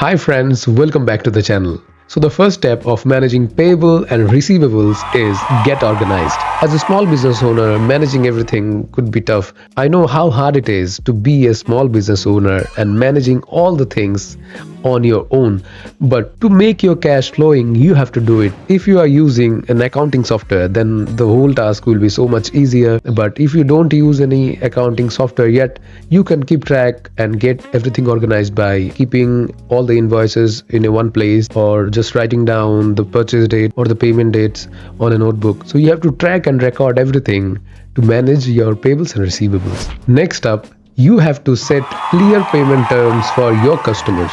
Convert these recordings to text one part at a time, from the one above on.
Hi friends, welcome back to the channel. So the first step of managing payable and receivables is get organized. As a small business owner, managing everything could be tough. I know how hard it is to be a small business owner and managing all the things on your own. But to make your cash flowing, you have to do it. If you are using an accounting software, then the whole task will be so much easier. But if you don't use any accounting software yet, you can keep track and get everything organized by keeping all the invoices in a one place, or just writing down the purchase date or the payment dates on a notebook. So you have to track and record everything to manage your payables and receivables. Next up, you have to set clear payment terms for your customers.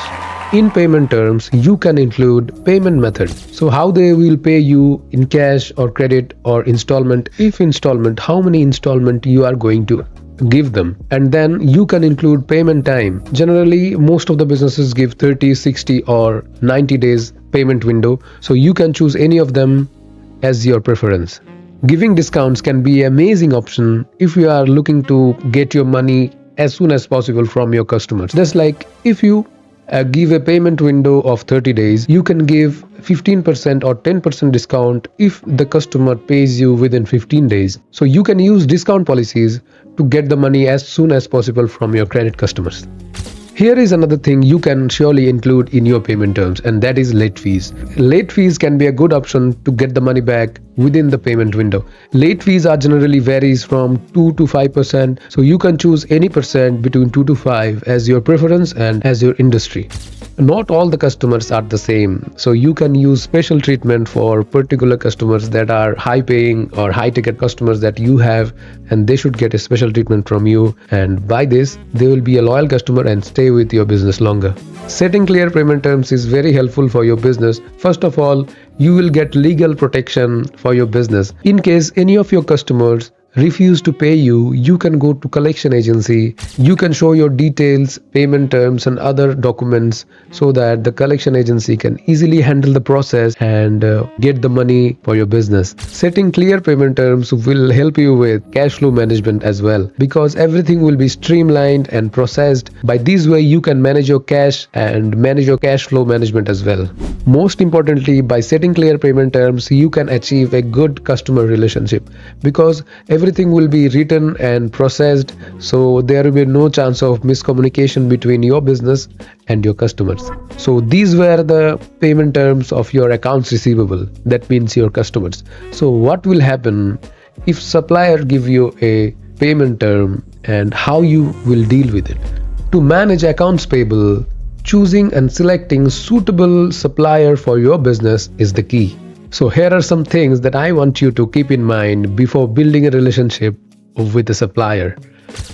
In payment terms, you can include payment method. So how they will pay you in cash or credit or installment. If installment, how many installment you are going to give them. And then you can include payment time. Generally, most of the businesses give 30, 60 or 90 days payment window. So you can choose any of them as your preference. Giving discounts can be an amazing option if you are looking to get your money as soon as possible from your customers. Just like if you give a payment window of 30 days, you can give 15% or 10% discount if the customer pays you within 15 days. So you can use discount policies to get the money as soon as possible from your credit customers. Here is another thing you can surely include in your payment terms, and that is late fees. Late fees can be a good option to get the money back within the payment window. Late fees are generally varies from 2 to 5%, so you can choose any percent between 2 to 5 as your preference and as your industry. Not all the customers are the same, so you can use special treatment for particular customers that are high paying or high ticket customers that you have, and they should get a special treatment from you, and by this they will be a loyal customer and stay with your business longer. Setting clear payment terms is very helpful for your business. First of all, you will get legal protection for your business. In case any of your customers refuse to pay you, you can go to collection agency. You can show your details, payment terms and other documents so that the collection agency can easily handle the process and get the money for your business. Setting clear payment terms will help you with cash flow management as well, because everything will be streamlined and processed. By this way, you can manage your cash and manage your cash flow management as well. Most importantly, by setting clear payment terms, you can achieve a good customer relationship, because everything will be written and processed, so there will be no chance of miscommunication between your business and your customers. So these were the payment terms of your accounts receivable, that means your customers. So what will happen if supplier give you a payment term, and how you will deal with it? To manage accounts payable, choosing and selecting suitable supplier for your business is the key. So here are some things that I want you to keep in mind before building a relationship with a supplier.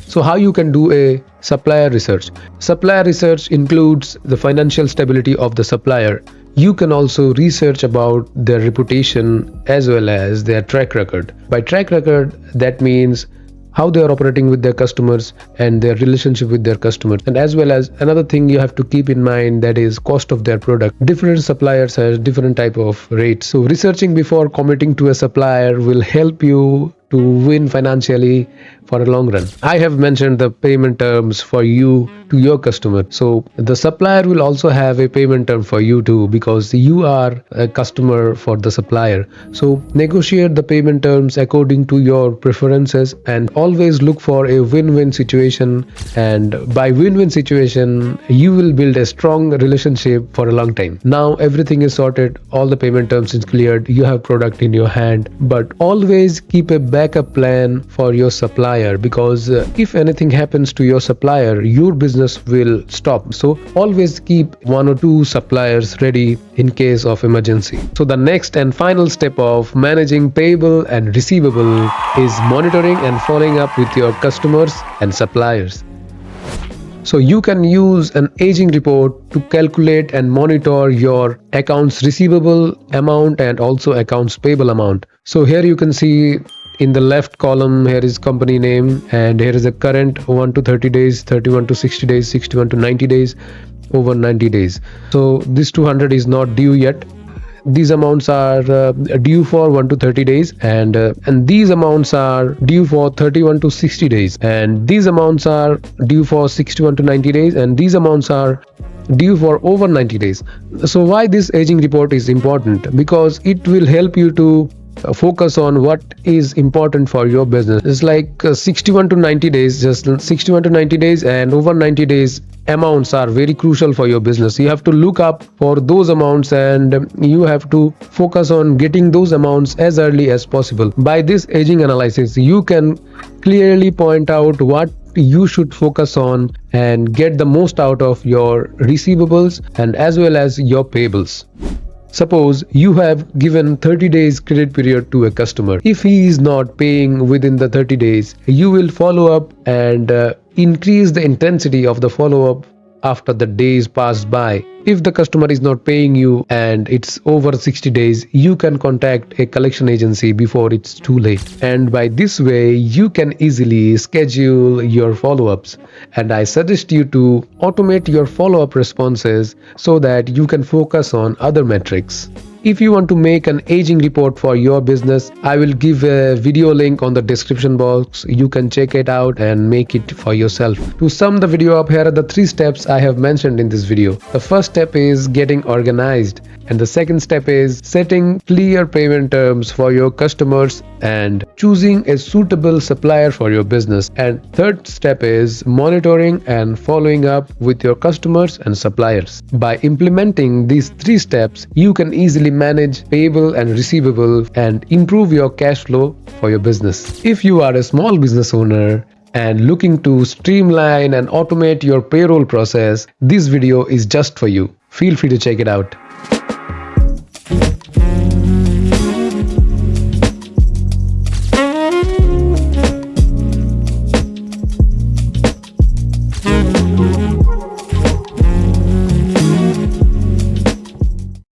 So how you can do a supplier research. Supplier research includes the financial stability of the supplier. You can also research about their reputation as well as their track record. By track record, that means how they are operating with their customers and their relationship with their customers. And as well as another thing you have to keep in mind, that is cost of their product. Different suppliers have different type of rates. So researching before committing to a supplier will help you to win financially for a long run. I have mentioned the payment terms for you to your customer. So the supplier will also have a payment term for you too, because you are a customer for the supplier. So negotiate the payment terms according to your preferences, and always look for a win-win situation. And by win-win situation, you will build a strong relationship for a long time. Now everything is sorted, all the payment terms is cleared, you have product in your hand, but always keep a backup plan for your supplier, because if anything happens to your supplier, your business will stop. So always keep 1 or 2 suppliers ready in case of emergency. So the next and final step of managing payable and receivable is monitoring and following up with your customers and suppliers. So you can use an aging report to calculate and monitor your accounts receivable amount and also accounts payable amount. So here you can see in the left column, here is company name, and here is the current 1 to 30 days, 31 to 60 days, 61 to 90 days, over 90 days. So this 200 is not due yet. These amounts are due for 1 to 30 days, and these amounts are due for 31 to 60 days, and these amounts are due for 61 to 90 days, and these amounts are due for over 90 days. So why this aging report is important? Because it will help you to focus on what is important for your business. It's like 61 to 90 days, just 61 to 90 days, and over 90 days amounts are very crucial for your business. You have to look up for those amounts, and you have to focus on getting those amounts as early as possible. By this aging analysis, you can clearly point out what you should focus on and get the most out of your receivables and as well as your payables. Suppose you have given 30 days credit period to a customer. If he is not paying within the 30 days, you will follow up and increase the intensity of the follow up after the days passed by. If the customer is not paying you and it's over 60 days, you can contact a collection agency before it's too late. And by this way, you can easily schedule your follow-ups. And I suggest you to automate your follow-up responses so that you can focus on other metrics. If you want to make an aging report for your business, I will give a video link on the description box. You can check it out and make it for yourself. To sum the video up, here are the 3 steps I have mentioned in this video. The first step is getting organized, and the second step is setting clear payment terms for your customers and choosing a suitable supplier for your business. And third step is monitoring and following up with your customers and suppliers. By implementing these 3 steps, you can easily manage payable and receivable and improve your cash flow for your business. If you are a small business owner and looking to streamline and automate your payroll process, this video is just for you. Feel free to check it out.